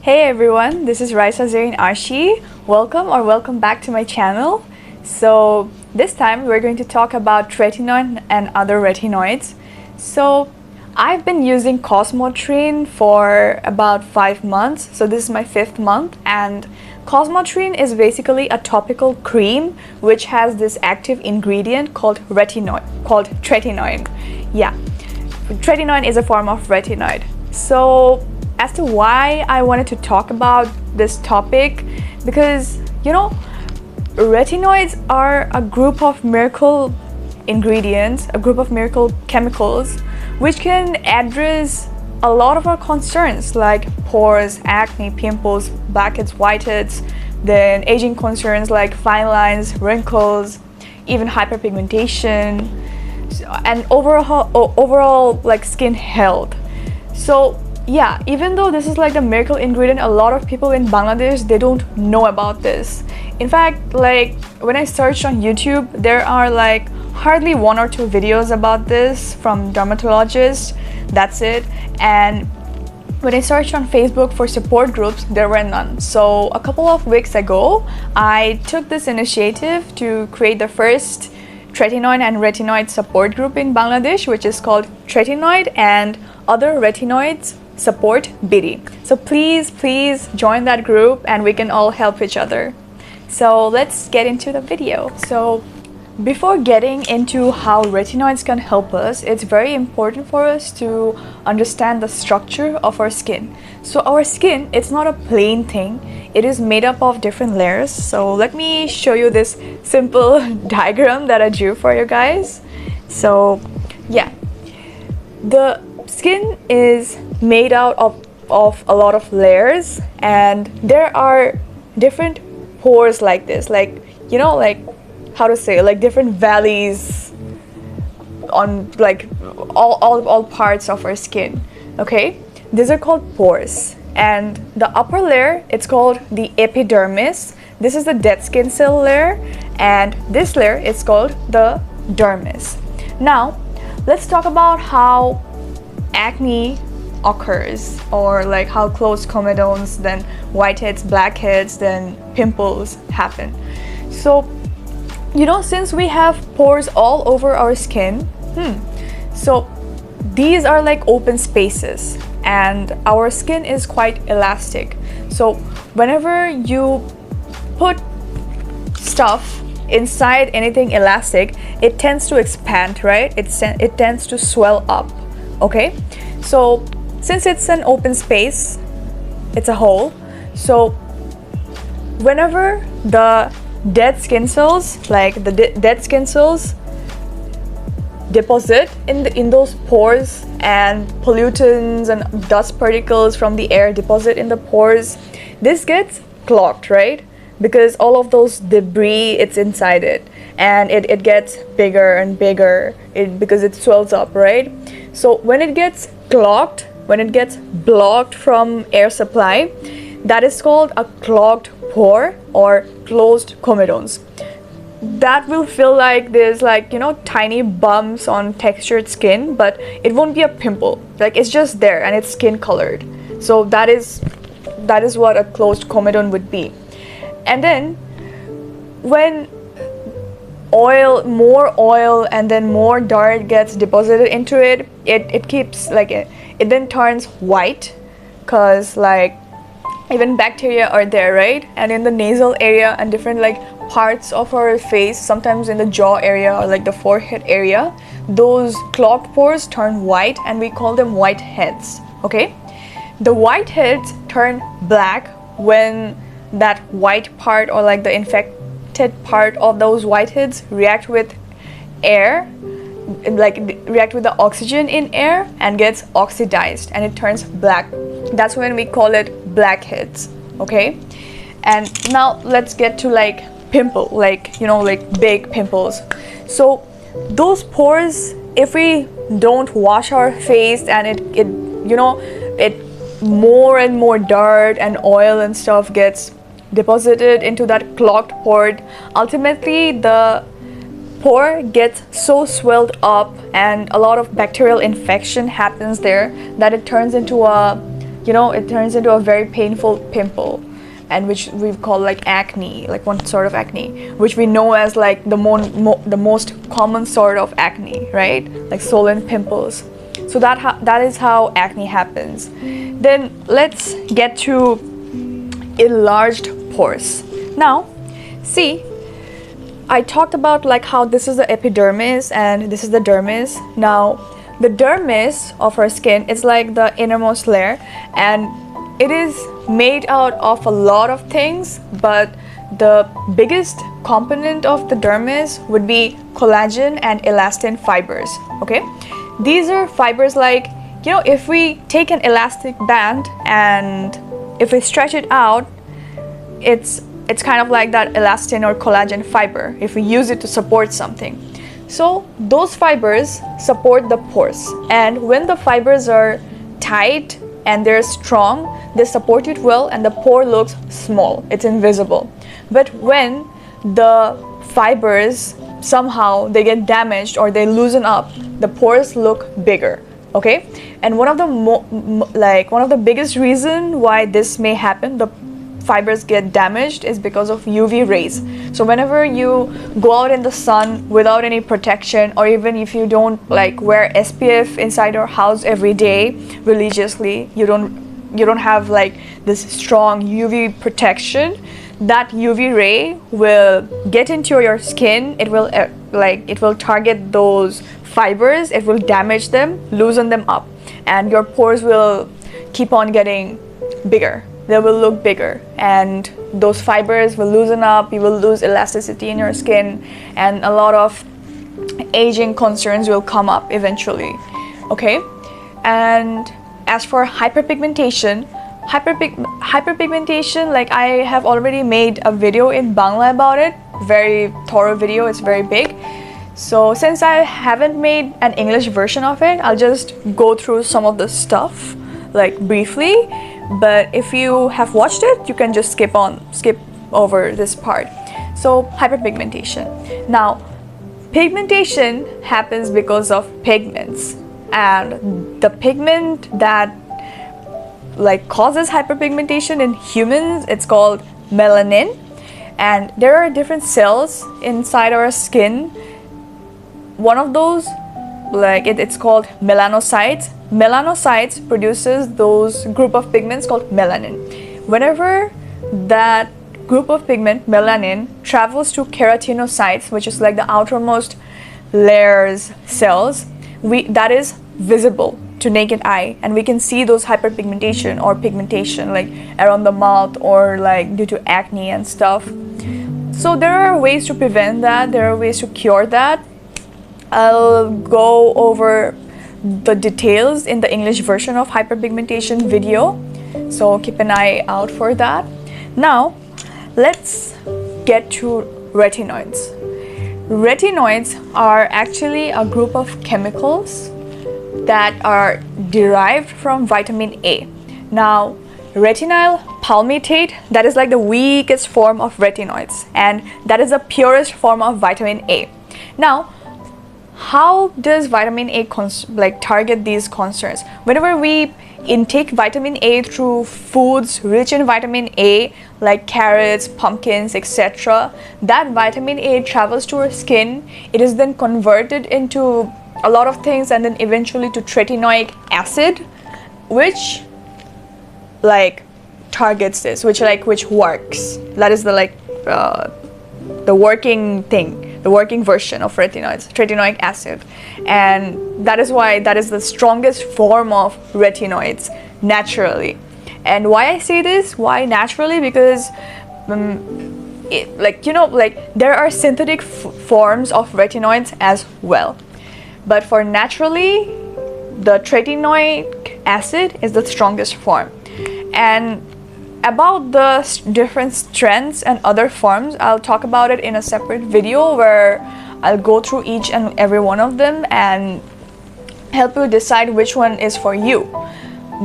Hey everyone, this is Arshi. Welcome back to my channel. So this time we're going to talk about retinoid and other retinoids. So I've been using Cosmotrene for about 5 months. So this is my 5th month, and Cosmotrene is basically a topical cream which has this active ingredient called tretinoin. Yeah, tretinoin is a form of retinoid. So as to why I wanted to talk about this topic, because retinoids are a group of miracle ingredients, a group of miracle chemicals which can address a lot of our concerns like pores, acne, pimples, blackheads, whiteheads, then aging concerns like fine lines, wrinkles, even hyperpigmentation, and overall like skin health. So yeah, even though this is like the miracle ingredient, a lot of people in Bangladesh, they don't know about this. In fact, like when I searched on YouTube, there are like hardly 1 or 2 videos about this from dermatologists. That's it. And when I searched on Facebook for support groups, there were none. So a couple of weeks ago, I took this initiative to create the first tretinoid and retinoid support group in Bangladesh, which is called Retinoid and Other Retinoids Support BD. So please join that group and we can all help each other. So let's get into the video. So before getting into how retinoids can help us, it's very important for us to understand the structure of our skin. So our skin, it's not a plain thing. It is made up of different layers. So let me show you this simple diagram that I drew for you guys. So yeah, the skin is made out of a lot of layers, and there are different pores like this, like how to say, like different valleys on like all parts of our skin. Okay, these are called pores, and the upper layer, it's called the epidermis. This is the dead skin cell layer, and this layer is called the dermis. Now let's talk about how acne occurs, or like how closed comedones, then whiteheads, blackheads, then pimples happen. So since we have pores all over our skin, so these are like open spaces, and our skin is quite elastic. So whenever you put stuff inside anything elastic, it tends to expand, right? It tends to swell up. Okay, so since it's an open space, it's a hole, so whenever the dead skin cells, deposit in those pores, and pollutants and dust particles from the air deposit in the pores, this gets clogged, right? Because all of those debris, it's inside it, and it gets bigger and bigger because it swells up, right? So when it gets clogged, when it gets blocked from air supply, that is called a clogged pore or closed comedones. That will feel like there's tiny bumps on textured skin, but it won't be a pimple. Like it's just there and it's skin colored. So that is what a closed comedone would be. And then when more oil and then more dirt gets deposited into it, it keeps it then turns white, because like even bacteria are there, right? And in the nasal area and different parts of our face, sometimes in the jaw area or like the forehead area, those clogged pores turn white, and we call them whiteheads. Okay, the whiteheads turn black when that white part, or like the infected part of those whiteheads, react with air, react with the oxygen in air and gets oxidized, and it turns black. That's when we call it blackheads. Okay, and now let's get to pimple, big pimples. So those pores, if we don't wash our face and it more and more dirt and oil and stuff gets deposited into that clogged pore, ultimately the pore gets so swelled up and a lot of bacterial infection happens there that it turns into a you know, it turns into a very painful pimple, and which we call like acne, like one sort of acne, which we know as like the most common sort of acne, right? Like swollen pimples. So that is how acne happens. Then let's get to enlarged pores. Now, see, I talked about like how this is the epidermis and this is the dermis. Now, the dermis of our skin is like the innermost layer, and it is made out of a lot of things, but the biggest component of the dermis would be collagen and elastin fibers. Okay, these are fibers like, you know, if we take an elastic band and if we stretch it out, it's kind of like that elastin or collagen fiber if we use it to support something. So those fibers support the pores, and when the fibers are tight and they're strong, they support it well, and the pore looks small, it's invisible. But when the fibers somehow they get damaged or they loosen up, the pores look bigger. Okay, and one of the biggest reason why this may happen, the fibers get damaged, is because of UV rays. So whenever you go out in the sun without any protection, or even if you don't like wear SPF inside your house every day religiously, you don't have like this strong UV protection, that UV ray will get into your skin. It will target those fibers, it will damage them, loosen them up, and your pores will keep on getting bigger. They will look bigger, and those fibers will loosen up, you will lose elasticity in your skin, and a lot of aging concerns will come up eventually. Okay, and as for hyperpigmentation, like I have already made a video in Bangla about it, very thorough video, it's very big. So since I haven't made an English version of it, I'll just go through some of the stuff like briefly. But if you have watched it, you can just skip over this part. So hyperpigmentation. Now, pigmentation happens because of pigments, and the pigment that like causes hyperpigmentation in humans, it's called melanin, and there are different cells inside our skin. One of those, like it's called melanocytes. Melanocytes produces those group of pigments called melanin. Whenever that group of pigment, melanin, travels to keratinocytes, which is like the outermost layers cells, that is visible to naked eye, and we can see those hyperpigmentation or pigmentation like around the mouth or like due to acne and stuff. So there are ways to prevent that, there are ways to cure that. I'll go over the details in the English version of hyperpigmentation video, so keep an eye out for that. Now let's get to retinoids. Retinoids are actually a group of chemicals that are derived from vitamin A. Now, retinyl palmitate, that is like the weakest form of retinoids, and that is the purest form of vitamin A. Now, how does vitamin A target these concerns? Whenever we intake vitamin A through foods rich in vitamin A, like carrots, pumpkins, etc., that vitamin A travels to our skin. It is then converted into a lot of things, and then eventually to retinoic acid, which like targets this, which works. That is the working thing, the working version of retinoids, retinoic acid. And that is why that is the strongest form of retinoids naturally. And why I say this, why naturally, because there are synthetic forms of retinoids as well, but for naturally, the retinoic acid is the strongest form. And about the different strengths and other forms, I'll talk about it in a separate video where I'll go through each and every one of them and help you decide which one is for you,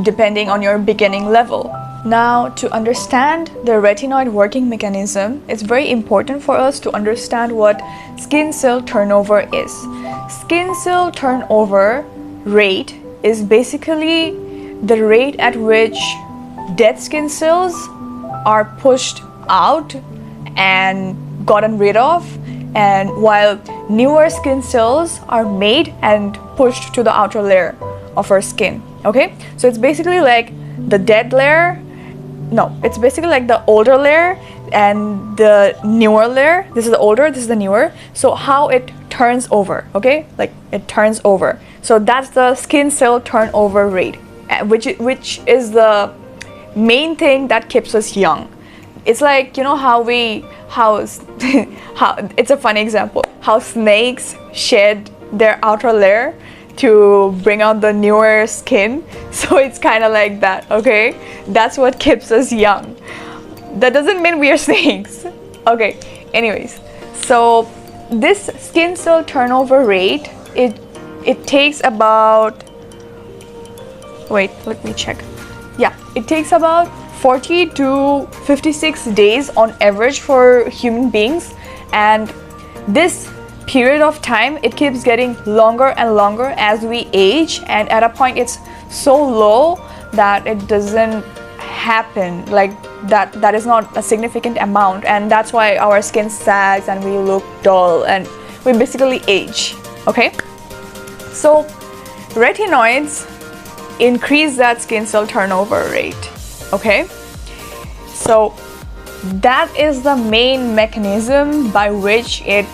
depending on your beginning level. Now, to understand the retinoid working mechanism, it's very important for us to understand what skin cell turnover is. Skin cell turnover rate is basically the rate at which dead skin cells are pushed out and gotten rid of, and while newer skin cells are made and pushed to the outer layer of our skin. Okay, so it's basically like the dead layer, no, it's basically like the older layer and the newer layer. This is the older, this is the newer. So how it turns over, okay, like it turns over. So that's the skin cell turnover rate, which is the main thing that keeps us young. It's like, you know how it's a funny example, how snakes shed their outer layer to bring out the newer skin. So it's kind of like that, okay? That's what keeps us young. That doesn't mean we are snakes. Okay, anyways, so this skin cell turnover rate, it takes about, wait, let me check. Yeah, it takes about 40 to 56 days on average for human beings, and this period of time, it keeps getting longer and longer as we age, and at a point it's so low that it doesn't happen, like that is not a significant amount, and that's why our skin sags and we look dull and we basically age. Okay, so retinoids increase that skin cell turnover rate. Okay, so that is the main mechanism by which it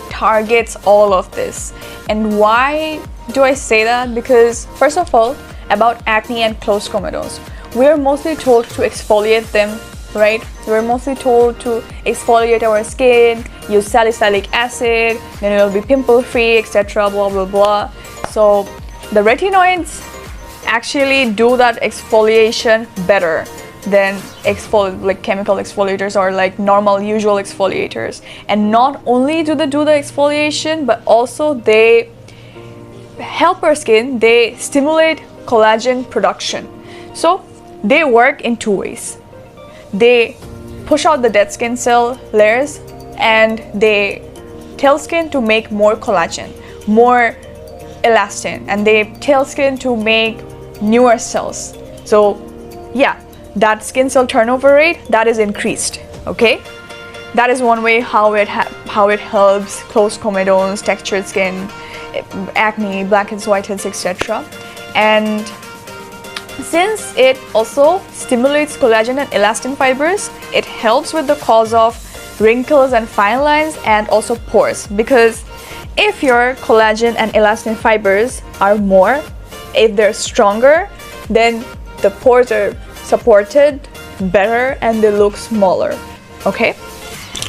targets all of this. And why do I say that? Because first of all, about acne and closed comedones, we're mostly told to exfoliate them, right? We're mostly told to exfoliate our skin, use salicylic acid, then it will be pimple free, etc., blah blah blah. So the retinoids actually do that exfoliation better than like chemical exfoliators or like normal usual exfoliators. And not only do they do the exfoliation, but also they help our skin, they stimulate collagen production. So they work in two ways. They push out the dead skin cell layers and they tell skin to make more collagen, more elastin, and they tell skin to make newer cells. So yeah, that skin cell turnover rate, that is increased. Okay, that is one way how it helps closed comedones, textured skin, acne, blackheads, whiteheads, etc. And since it also stimulates collagen and elastin fibers, it helps with the cause of wrinkles and fine lines and also pores, because if your collagen and elastin fibers are more, if they're stronger, then the pores are supported better and they look smaller. Okay,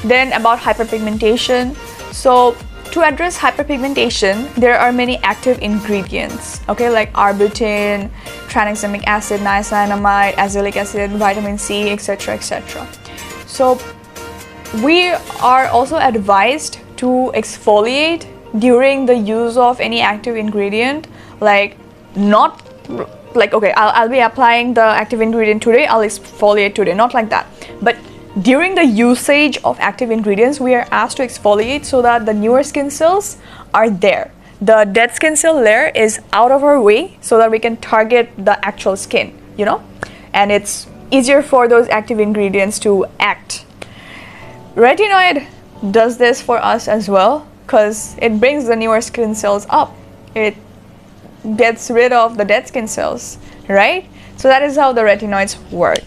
then about hyperpigmentation. So to address hyperpigmentation, there are many active ingredients, okay, like arbutin, tranexamic acid, niacinamide, azelaic acid, vitamin C, etc., etc. So we are also advised to exfoliate during the use of any active ingredient, like not like, okay, I'll be applying the active ingredient today, I'll exfoliate today, not like that. But during the usage of active ingredients, we are asked to exfoliate so that the newer skin cells are there. The dead skin cell layer is out of our way so that we can target the actual skin, you know, and it's easier for those active ingredients to act. Retinoid does this for us as well because it brings the newer skin cells up. It gets rid of the dead skin cells, right? So that is how the retinoids work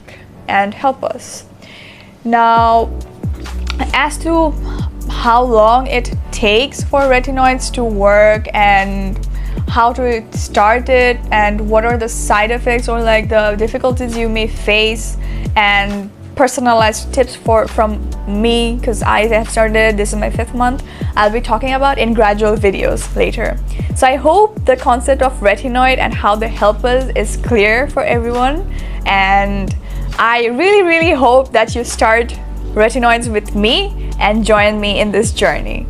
and help us. Now, as to how long it takes for retinoids to work and how to start it and what are the side effects or like the difficulties you may face, and personalized tips from me, because I have started, this is my 5th month, I'll be talking about in gradual videos later. So I hope the concept of retinoid and how they help us is clear for everyone, and I really hope that you start retinoids with me and join me in this journey.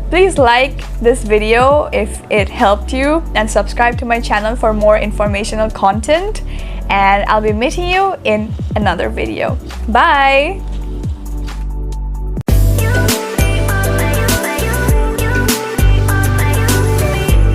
Please like this video if it helped you and subscribe to my channel for more informational content, and I'll be meeting you in another video. Bye!